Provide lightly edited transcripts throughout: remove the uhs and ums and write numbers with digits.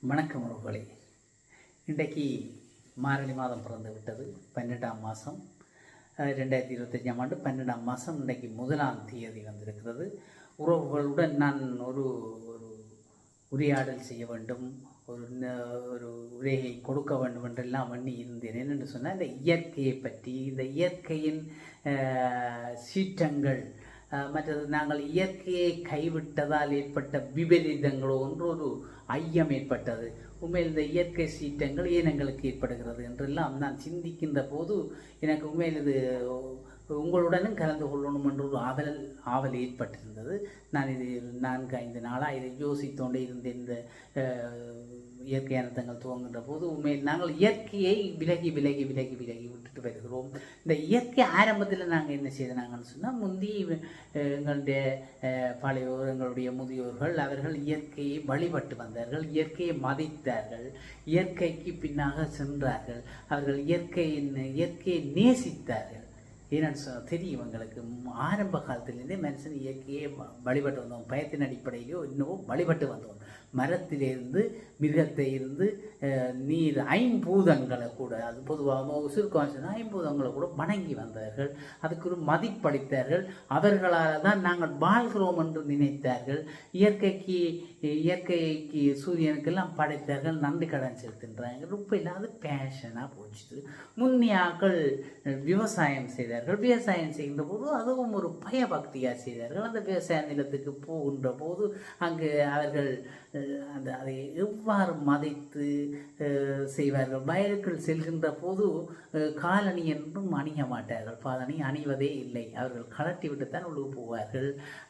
வணக்கம் உறவுகளே. இன்றைக்கு மார்கழி மாதம் பிறந்து விட்டது. 12ஆம் மாதம் 2025ஆம் ஆண்டு 12ஆம் மாதம் இன்றைக்கு 1ஆம் தேதி வந்திருக்கிறது. உறவுகளுடன் நான் ஒரு உரையாடல் செய்ய வேண்டும், ஒரு உரையை கொடுக்க வேண்டும் என்றெல்லாம் எண்ணி இருந்தேன். என்னென்று சொன்னால், இந்த இயற்கையை பற்றி, இந்த இயற்கையின் சீற்றங்கள், மற்றது நாங்கள் இயற்கையை கைவிட்டதால் ஏற்பட்ட விபரீதங்களோ ஒன்று ஒரு ஐயம் ஏற்பட்டது. உண்மையில் இந்த இயற்கை சீற்றங்கள் ஏன் எங்களுக்கு ஏற்படுகிறது என்றெல்லாம் நான் சிந்திக்கின்ற போது எனக்கு உண்மையில் இது உங்களுடனும் கலந்து கொள்ளணும் என்ற ஒரு ஆவல் ஏற்பட்டிருந்தது. நான் இது 4-5 நாளாக இதை யோசித்தோண்டே இருந்தேன். இந்த இயற்கை அனர்த்தங்கள் துவங்குகின்ற போது உண்மையில் நாங்கள் இயற்கையை விலகி விட்டுட்டு வருகிறோம். இந்த இயற்கை ஆரம்பத்தில் நாங்கள் என்ன செய்தாங்கன்னு சொன்னால், முந்தி எங்களுடைய பழையோர், எங்களுடைய முதியோர்கள், அவர்கள் இயற்கையை வழிபட்டு வந்தார்கள், இயற்கையை மதித்தார்கள், இயற்கைக்கு பின்னாக சென்றார்கள், அவர்கள் இயற்கையை நேசித்தார்கள். ஏன்னு தெரியும் எங்களுக்கு, ஆரம்ப காலத்திலேருந்தே மனுஷன் இயற்கையை வழிபட்டு வந்தோம். பயத்தின் அடிப்படையிலோ இன்னமும் வழிபட்டு வந்தோம். மரத்திலிருந்து, மிருகத்தை இருந்து, நீர், ஐம்பூதங்களை கூட, அது பொதுவாக சுருக்கம் சொன்னால் ஐம்பூதங்களை கூட வணங்கி வந்தார்கள். அதுக்கு ஒரு மதிப்பளித்தார்கள். அவர்களால் தான் நாங்கள் வாழ்கிறோம் என்று நினைத்தார்கள். இயற்கைக்கு சூரியனுக்கெல்லாம் படைத்தார்கள், நன்றி கடன் செலுத்துன்றாங்க. ரொம்ப இல்லாத பேஷனாக போச்சு. முன்னியாக்கள் விவசாயம் செய்தார்கள். விவசாயம் செய்கின்ற போது அதுவும் ஒரு பயபக்தியாக செய்தார்கள். அந்த விவசாய நிலத்துக்கு போகின்ற போது அங்கு அவர்கள் அதை எவ்வாறு மதித்து செய்வார்கள். வயலுக்குள் செல்கின்ற போது காலணி என்றும் அணிய மாட்டார்கள். பாதணி அணிவதே இல்லை. அவர்கள் கலட்டி விட்டுத்தான் உள்ளே போவார்கள்.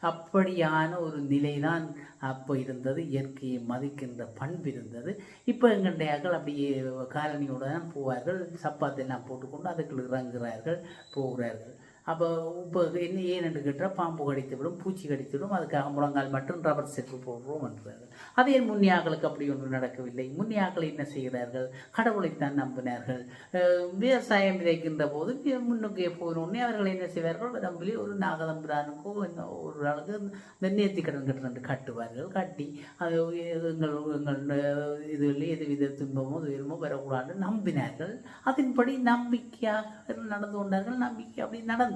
அப்படியான ஒரு நிலைதான் அப்போ இருந்தது. இயற்கையை மதிக்கின்ற பண்பு இருந்தது. இப்போ எங்களுடையாக்கள் அப்படியே காலணியோடு தான் போவார்கள். சப்பாத்தெல்லாம் போட்டுக்கொண்டு அதுக்குள் இறங்குகிறார்கள், போகிறார்கள். அப்போ இப்போ என்ன ஏன்னு கேட்டால், பாம்பு கடித்து விடும், பூச்சி கடித்து விடும், அதுக்காக முழங்கால் மட்டும் ரப்பர் செட்டு போடுறோம் என்றார்கள். அதே முன்னியாக்களுக்கு அப்படி ஒன்று நடக்கவில்லை. முன்னியாக்கள் என்ன செய்கிறார்கள்? கடவுளைத்தான் நம்பினார்கள். விவசாயம் விதைக்கின்ற போது முன்னுக்கு போனோடனே அவர்கள் என்ன செய்வார்கள்? நம்பி ஒரு நாகதம்பிரானுக்கோ ஒரு ஆளுக்கு இந்த நேர்த்தி கடன் கட்டுவார்கள். கட்டி அது எங்கள் இதில் எது வித துன்பமோ துயரமோ வரக்கூடாது நம்பினார்கள். அதன்படி நம்பிக்கையாக நடந்து கொண்டார்கள். நம்பிக்கை அப்படி நடந்தது.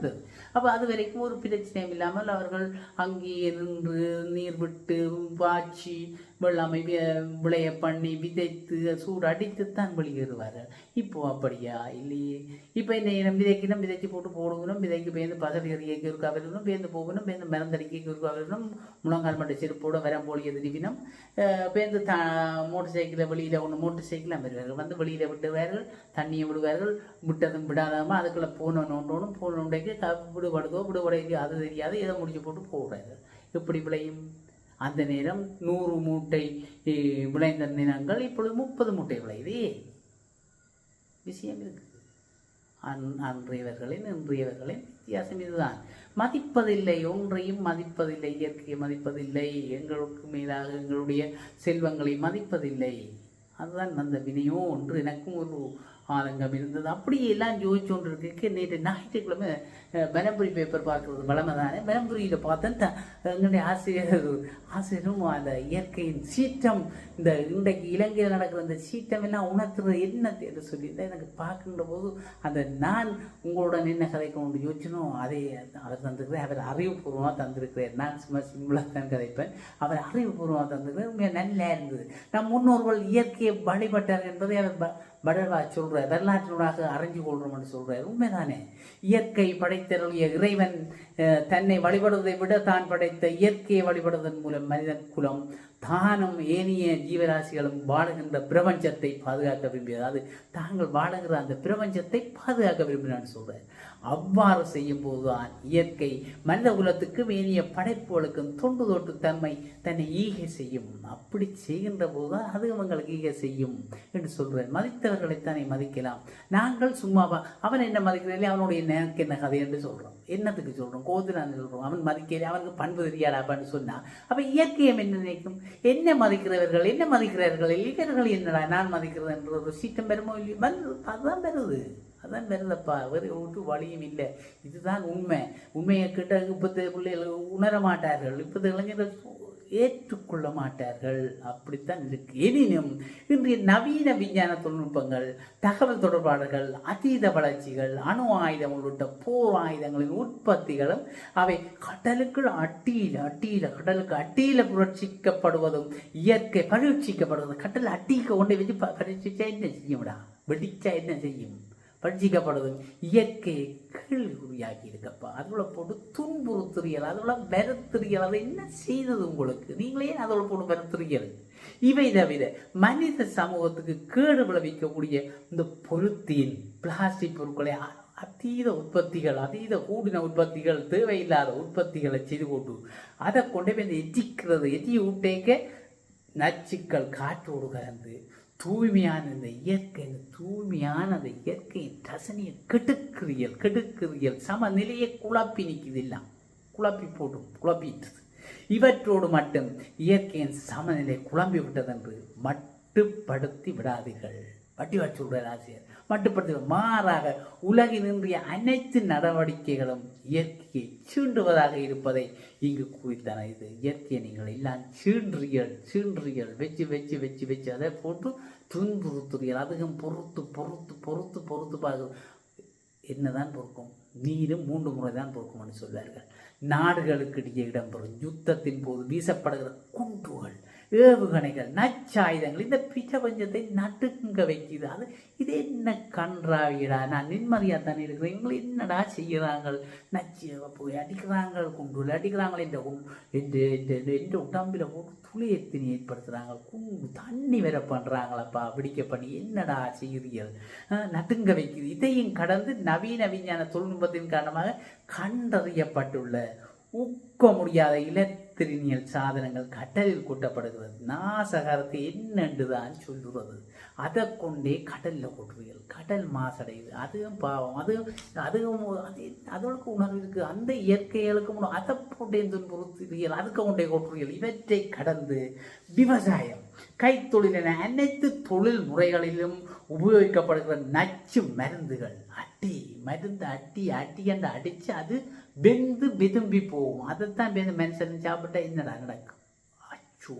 அப்போ அது வரைக்கும் ஒரு பிரச்சனையும் இல்லாமல் அவர்கள் அங்கேயே நின்று நீர் விட்டு பாய்ச்சி வெள்ளாமை விளைய பண்ணி விதைத்து சூடு அடித்துத்தான் வெளியேறுவார்கள். இப்போ அப்படியா? இல்லையே. இப்போ என்ன விதைக்கணும், விதைச்சி போட்டு போடுகணும், விதைக்கு பேர்ந்து பசடி எறியக்கு இருக்கா வரணும், பேர்ந்து போகணும், பேர்ந்து மருந்தடிக்க இருக்கா வரணும், முழங்கால் மட்டும் செருப்போட வரம்போலிய திருவினம், பேர்ந்து மோட்டர் சைக்கிளில் வெளியில் மோட்டர் சைக்கிளாக வருவார்கள். வந்து வெளியில் விட்டுவார்கள், தண்ணியை விடுவார்கள். விட்டதும் விடாதாமல் அதுக்குள்ளே போனோண்டைக்கு விடுபடைக்கு அது தெரியாது, எதை முடிச்சு போட்டு போடுறார்கள். எப்படி விளையும்? அந்த நேரம் 100 மூட்டை விளைந்த நிலங்கள் இப்பொழுது 30 மூட்டை விளையுதே. விஷயம் இருக்குது. அன்றையவர்களின் இன்றையவர்களின் வித்தியாசம் இதுதான். மதிப்பதில்லை, ஒன்றையும் மதிப்பதில்லை, இயற்கையை மதிப்பதில்லை, எங்களுக்கு மேலாக எங்களுடைய செல்வங்களை மதிப்பதில்லை. அதுதான் அந்த வினையோ ஒன்று எனக்கும் ஒரு ஆதங்கம் இருந்தது. அப்படியே எல்லாம் ஜோதிச்சு கொண்டு இருக்கு. நேற்று ஞாயிற்றுக்கிழமை பெரம்புரி பேப்பர் பார்க்குறது வளமை தானே. பெரம்புரியில் பார்த்தேன் எங்களுடைய ஆசிரியரும் அந்த இயற்கையின் சீற்றம், இந்த இன்றைக்கு இலங்கையில் நடக்கிற அந்த சீற்றம் எல்லாம் உணர்த்துறது என்ன என்று சொல்லியிருந்தேன். எனக்கு பார்க்கின்ற போது அந்த நான் உங்களுடன் என்ன கதைக்கணும்னு யோசிச்சனும் அதை அவர் தந்திருக்கிறேன். அவர் அறிவுபூர்வமாக தந்திருக்கிறார். நான் சும்மா சிம்பிளாக தான் கதைப்பேன். அவர் அறிவுபூர்வமாக தந்திருக்கிறார். உண்மையாக நல்லா இருந்தது. நம் முன்னோர்கள் இயற்கையை வழிபட்டார் என்பதை அவர் படவா சொல்கிறார். வரலாற்றினூடாக அறிஞ்சு கொள்கிறோம் என்று சொல்கிறார். உண்மைதானே. இயற்கை படைத்தருளிய இறைவன் தன்னை வழிபடுவதை விட தான் படைத்த இயற்கையை வழிபடுவதன் மூலம் மனிதன் குலம் தானும் ஏனைய ஜீவராசிகளும் வாழுகின்ற பிரபஞ்சத்தை பாதுகாக்க விரும்பியது. அது தாங்கள் வாழுகிற அந்த பிரபஞ்சத்தை பாதுகாக்க விரும்பினான்னு சொல்கிறார். அவ்வாறு செய்யும் போதுதான் இயற்கை மனித குலத்துக்கும் ஏனைய படைப்புகளுக்கும் தொண்டு தொட்டு தன்னை ஈகை செய்யும். அப்படி செய்கின்ற போதுதான் அது அவங்களுக்கு ஈகை செய்யும் என்று சொல்கிறார். மதித்தவர்களைத்தானே மதிக்கலாம். நாங்கள் சும்மாவா அவன் என்ன மதிக்கிறதில்லை, அவனுடைய எனக்கு என்ன கதை என்று சொல்கிறோம். என்னத்துக்கு சொல்கிறோம்? கோதுரான்னு சொல்கிறோம். அவன் மதிக்கல, அவனுக்கு பண்பு தெரியாடாப்பான்னு சொன்னால் அப்போ இயற்கையம் என்ன நினைக்கும்? என்ன மதிக்கிறவர்கள் இவர்கள் என்னடா நான் மதிக்கிறது என்ற ஒரு சீட்டம் பெருமோ இல்லையோ அதுதான் பெறுது. அதான் வருதப்பா. வேறு ஒட்டு வழியும் இல்லை. இதுதான் உண்மை. உண்மையை கிட்ட இப்போது பிள்ளைகள் உணர மாட்டார்கள். இப்போது இளைஞர்கள் ஏற்றுக்கொள்ள மாட்டார்கள். அப்படித்தான் இருக்கு. எனினும் இன்றைய நவீன விஞ்ஞான தொழில்நுட்பங்கள், தகவல் தொடர்பாளர்கள், அதீத வளர்ச்சிகள், அணு ஆயுதம் உள்ளிட்ட போர் ஆயுதங்களின் உற்பத்திகளும் அவை கடலுக்கு கடலுக்கு அட்டியில புரட்சிக்கப்படுவதும் இயற்கை பரீட்சிக்கப்படுவதும். கடல் அட்டிக்கு கொண்டு வச்சு பரீட்சிச்சா என்ன செய்யும்டா? வெடிச்சா என்ன செய்யும்? பரிசிக்கப்படுவதும் இயற்கையை கேள்விக்குறியாக்கி இருக்கப்பா. அதோட போட்டு துன்புறுத்துறியல், அதோட வருத்துறியல். அதை என்ன செய்தது உங்களுக்கு? நீங்களே அதோட போட்டு வருத்துறியல். இவை தவிர மனித சமூகத்துக்கு கேடு விளைவிக்கக்கூடிய இந்த பொருத்தீன் பிளாஸ்டிக் பொருட்களை அதீத உற்பத்திகள், அதீத கூடின உற்பத்திகள், தேவையில்லாத உற்பத்திகளை செய்து கொண்டு அதை கொண்டு போய் எட்டிக்கிறது. எட்டி விட்டேக்க நச்சுக்கள் காற்றோடு கலந்து தூய்மையான இந்த இயற்கை, தூய்மையான அந்த இயற்கையின் ரசனையை கெடுக்கிறீர்கள். சமநிலையை குழப்பி நிற்குது, எல்லாம் குழப்பிட்டுது. இவற்றோடு மட்டும் இயற்கையின் சமநிலை குழம்பி விட்டது என்று மட்டுப்படுத்தி விடாதீர்கள். வட்டி சொல்ற ஆசிரியர் மட்டுப்படுத்தி, மாறாக உலகின் இன்றைய அனைத்து நடவடிக்கைகளும் இயற்கையை சீண்டுவதாக இருப்பதை இங்கு குறித்தான. இது இயற்கையை நீங்கள் எல்லாம் சீன்றியல் வச்சு அதை போட்டு துன்புறுத்துறீர்கள். அதுவும் பொறுத்து பார்க்கும். என்னதான் பொறுக்கும்? நீரும் 3 முறை தான் பொறுக்கும்னு சொல்வார்கள். நாடுகளுக்கு இடையே இடம்பெறும் யுத்தத்தின் போது வீசப்படுகிற குண்டுகள், ஏவுகணைகள், நச்சாயுதங்கள் இந்த பிரபஞ்சத்தை நடுங்க வைக்குது. இது என்ன கன்றாவிடா? நான் நிம்மதியாக தானே இருக்கிறேன், இவங்களை என்னடா செய்கிறாங்க? நச்சு போய் அடிக்கிறாங்க, குண்டுல அடிக்கிறாங்க, என்ற உடம்பில் போட்டு துளையத்தினை ஏற்படுத்துகிறாங்க, குண்டு தண்ணி வேற பண்ணுறாங்களப்பா, பிடிக்க பண்ணி என்னடா செய்கிறீர்கள்? நடுங்க வைக்குது. இதையும் கடந்து நவீன விஞ்ஞான தொழில்நுட்பத்தின் காரணமாக கண்டறியப்பட்டுள்ள ஊக்க முடியாத இலத்திரினியல் சாதனங்கள் கடலில் கூட்டப்படுகிறது. நாசகரத்தை என்னென்றுதான் சொல்லுறது. அதை கொண்டே கடலில் கொட்டுறீர்கள். கடல் மாசடையுது. அதுவும் பாவம். அதற்கு உணர்வு இருக்குது. அந்த இயற்கைகளுக்கு அதை போட்டே துன்புறுத்துறீர்கள், அதுக்கு கொண்டே கொட்டுறீர்கள். இவற்றை கடந்து விவசாயம், கைத்தொழில் என அனைத்து தொழில் முறைகளிலும் உபயோகிக்கப்படுகிற நச்சு மருந்துகள், அட்டி என்று அடித்து அது வெந்து விதும்பி போகும். அதைத்தான் மனுஷன் சாப்பிட்டா என்னடா நடக்கும்? அச்சோ!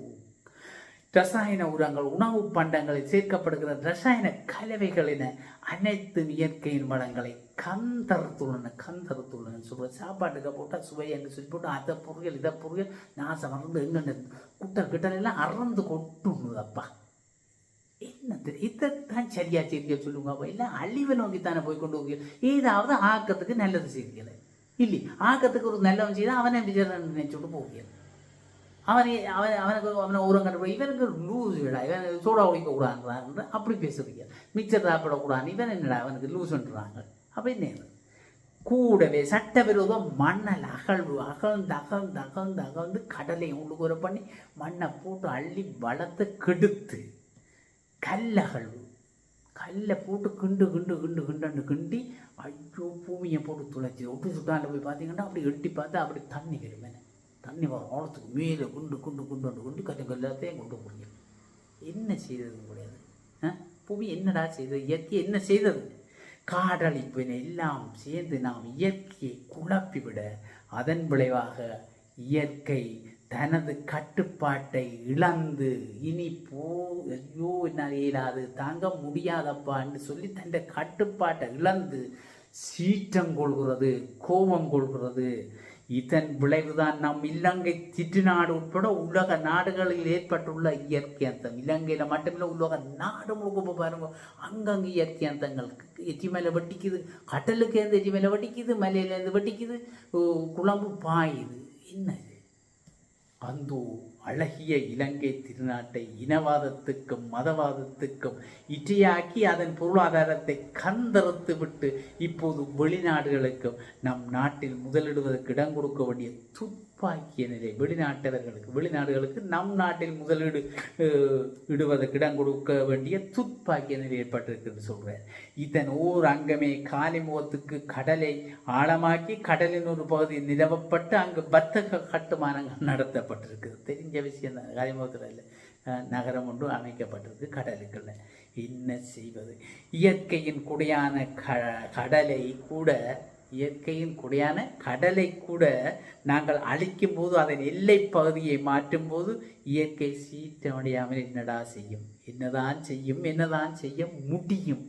ரசாயன உரங்கள், உணவு பண்டங்களில் சேர்க்கப்படுகிற ரசாயன கலவைகள் என அனைத்து இயற்கையின் வளங்களை கந்தரத்துள்ளன சொல்ற. சாப்பாட்டுக்கு போட்டால் சுவை என்று சொல்லி போட்டு அதை பொருள் இதை பொருள் நாசம் மறந்து எங்க குட்டெல்லாம் அறந்து கொட்டுனுதப்பா. என்ன இதைத்தான் சரியா செய்திய சொல்லுங்க. இல்லை அழிவை நோக்கி தானே போய் கொண்டு போகிறீர்கள். ஏதாவது ஆக்கத்துக்கு நல்லது செய்திகளை இல்லை, ஆக்கத்துக்கு ஒரு நல்லவன் செய்தால் அவனை நினைச்சுட்டு போகிறேன். அவனை ஊரம் கண்டுபிடி. இவனுக்கு லூஸ் விடா, இவன் சோடா குடிக்கக்கூடாதுன்றாங்க, அப்படி பேசுறீங்க. மிக்சர் சாப்பிடக்கூடாது, இவன் என்னடா அவனுக்கு லூஸ்ன்றாங்க. அப்படின்னு கூடவே சட்டவிரோதம் மண்ணல் அகழ்ந்து கடலை உள்ளுக்குற பண்ணி மண்ணை போட்டு அள்ளி வளர்த்து கெடுத்து கல்லை போட்டு கிண்டி ஐயோ பூமியை போட்டு துளைச்சி ஒட்டு சுட்டாண்ட போய் பார்த்தீங்கன்னா அப்படி எட்டி பார்த்தா அப்படி தண்ணி வருமே. தண்ணி வரும் ஆழத்துக்கு மேலே குண்டு கல்லாத்தையும் கொண்டு போறீங்க. என்ன செய்தது முடியாது? பூமி என்னடா செய்தது? இயற்கை என்ன செய்தது? காடழிப்பினை எல்லாம் சேர்ந்து நாம் இயற்கையை குழப்பிவிட அதன் விளைவாக இயற்கை தனது கட்டுப்பாட்டை இழந்து இனி ஐயோ என்னால் இயலாது, தாங்க முடியாதப்பான்னு சொல்லி தன் கட்டுப்பாட்டை இழந்து சீற்றம் கொள்கிறது, கோபம் கொள்கிறது. இதன் விளைவுதான் நம் இலங்கை சிற்றுநாடு உட்பட உலக நாடுகளில் ஏற்பட்டுள்ள இயற்கை அந்தம். இலங்கையில மட்டுமில்லை, உலக நாடு முழுக்க பாருங்க, அங்கங்கே இயற்கை அந்தங்கள். எச்சி மேலே வெட்டிக்குது, கடலுக்கு இருந்து எச்சி மேலே வெட்டிக்குது, மலையிலேருந்து வெட்டிக்குது, குழம்பு பாயுது. என்ன அந்த அழகிய இலங்கை திருநாட்டை இனவாதத்துக்கும் மதவாதத்துக்கும் இற்றையாக்கி அதன் பொருளாதாரத்தை கந்தறுத்து விட்டு இப்போது வெளிநாடுகளுக்கும் நம் நாட்டில் முதலிடுவதற்கு இடம் கொடுக்க வேண்டிய துப்பாக்கிய நிலை வெளிநாடுகளுக்கு நம் நாட்டில் முதலீடு இடுவதற்கு இடம் கொடுக்க வேண்டிய துப்பாக்கிய நிலை ஏற்பட்டிருக்கு சொல்றேன். இதன் ஓர் அங்கமே காலிமுகத்துக்கு கடலை ஆழமாக்கி கடலின் ஒரு பகுதி நிலவப்பட்டு அங்கு வர்த்தக கட்டுமானங்கள் நடத்தப்பட்டிருக்கு. தெரிஞ்ச விஷயம் தான். காலிமுகத்தில் நகரம் ஒன்று அமைக்கப்பட்டிருக்கு கடலுக்குள்ள. என்ன செய்வது? இயற்கையின் குடையான கடலை கூட இயற்கையின் கொடையான கடலை கூட நாங்கள் அழிக்கும் போது அதன் எல்லை பகுதியை மாற்றும் போது இயற்கை சீற்றமடையாமல் என்னடா செய்யும்? என்னதான் செய்ய முடியும்?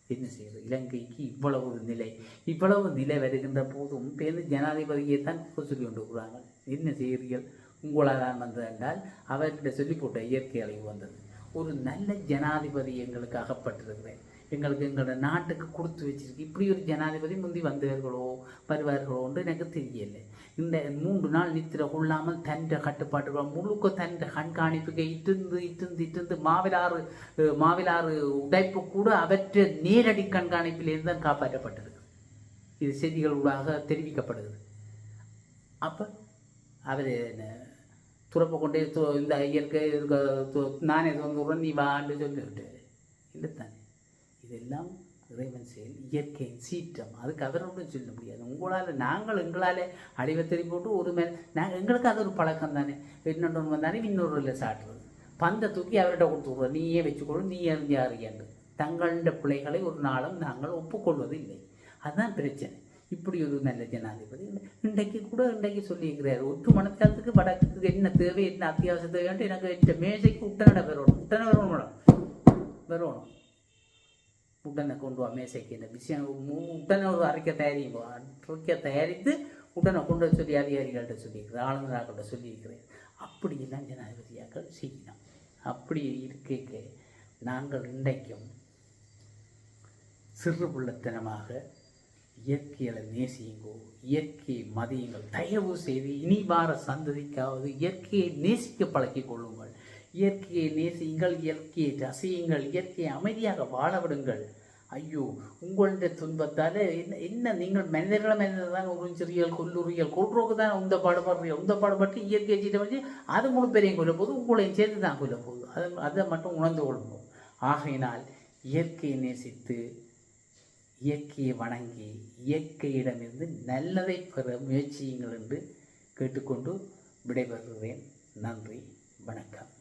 என்ன செய்வது? இலங்கைக்கு இவ்வளவு நிலை வருகின்ற போதும் பேருந்து ஜனாதிபதியை தான் சொல்லி கொண்டு இருக்கிறாங்க. என்ன செய்கிறீர்கள்? உங்களால் தான் வந்தது என்றால் அவர்கிட்ட சொல்லி போட்ட இயற்கை அழிவு வந்தது. ஒரு நல்ல ஜனாதிபதி எங்களுக்கு அகப்பட்டிருக்கிறேன், எங்களுக்கு எங்களோட நாட்டுக்கு கொடுத்து வச்சிருக்கு. இப்படி ஒரு ஜனாதிபதி முந்தி வருவார்களோ என்று எனக்கு தெரியலை. இந்த 3 நாள் நித்திர கொள்ளாமல் தன்ற கட்டுப்பாட்டுகள் முழுக்க தன்ற கண்காணிப்புக்கு இட்டு மாவிலாறு உடைப்பு கூட அவற்றை நேரடி கண்காணிப்பிலிருந்து தான் காப்பாற்றப்பட்டிருக்கு. இது செய்திகளூடாக தெரிவிக்கப்படுது. அப்போ அவர் துறப்பை கொண்டே இந்த இயற்கை நானே வந்துடுறேன், நீ வான்னு சொல்லிவிட்டு இல்லைத்தானே. இதெல்லாம் இறைவன் செயல், இயற்கையின் சீற்றம். அதுக்கு அவரோடும் சொல்ல முடியாது. எங்களால் அழிவை திரும்பி போட்டு ஒரு எங்களுக்கு அது ஒரு பழக்கம் தானே. இன்னொன்று வந்தானே இன்னொரு சாட்டுறது, பந்தை தூக்கி அவர்கிட்ட கொடுத்துடுறோம், நீயே வச்சுக்கொள்ளும், நீ அறிஞ்சாருன்னு. தங்கள பிள்ளைகளை ஒரு நாளும் நாங்கள் ஒப்புக்கொள்வது இல்லை. அதுதான் பிரச்சனை. இப்படி ஒரு நல்ல ஜனாதிபதி இன்றைக்கு சொல்லியிருக்கிறார், ஒற்று மனத்தாலத்துக்கு வடக்கு என்ன தேவை, என்ன அத்தியாவசிய தேவைன்ட்டு எனக்கு இந்த மேசைக்கு உடனே வரணும். உடனே கொண்டு வா மேசைக்கு இந்த விஷயம் உடனே ஒரு அறிக்கை தயாரித்து உடனே கொண்டு வர சொல்லி அதிகாரிகள்கிட்ட சொல்லியிருக்கிறேன், ஆளுநர்கள்ட்ட சொல்லியிருக்கிறேன். அப்படியெல்லாம் ஜனாதிபதியாக்கள் செய்யணும். அப்படி இருக்க நாங்கள் இன்றைக்கும் சிறு பிள்ளைத்தனமாக இயற்கையை நேசியுங்கோ, இயற்கையை மதியுங்கள். தயவு செய்து இனி வார சந்ததிக்காவது இயற்கையை நேசிக்க பழக்கிக் கொள்ளுங்கள். இயற்கையை நேசியுங்கள், இயற்கையை ரசியுங்கள், இயற்கையை அமைதியாக வாழ விடுங்கள். ஐயோ, உங்களுடைய துன்பத்தால் என்ன நீங்கள் மனிதர்கள் தான் உறிஞ்சிறியல் கொல்றோக்கு தான் உந்த பாடுபட்டு இயற்கையை சீட்டை வச்சு அது முழு பேரையும் கொல்ல போது உங்களையும் சேர்த்து தான் கொல்ல போகுது. அதை மட்டும் உணர்ந்து கொள்ளுங்கள். ஆகையினால் இயற்கையை நேசித்து இயற்கையை வணங்கி இயற்கையிடமிருந்து நல்லதை பெற முயற்சியுங்கள் என்று கேட்டுக்கொண்டு விடைபெறுகிறேன். நன்றி, வணக்கம்.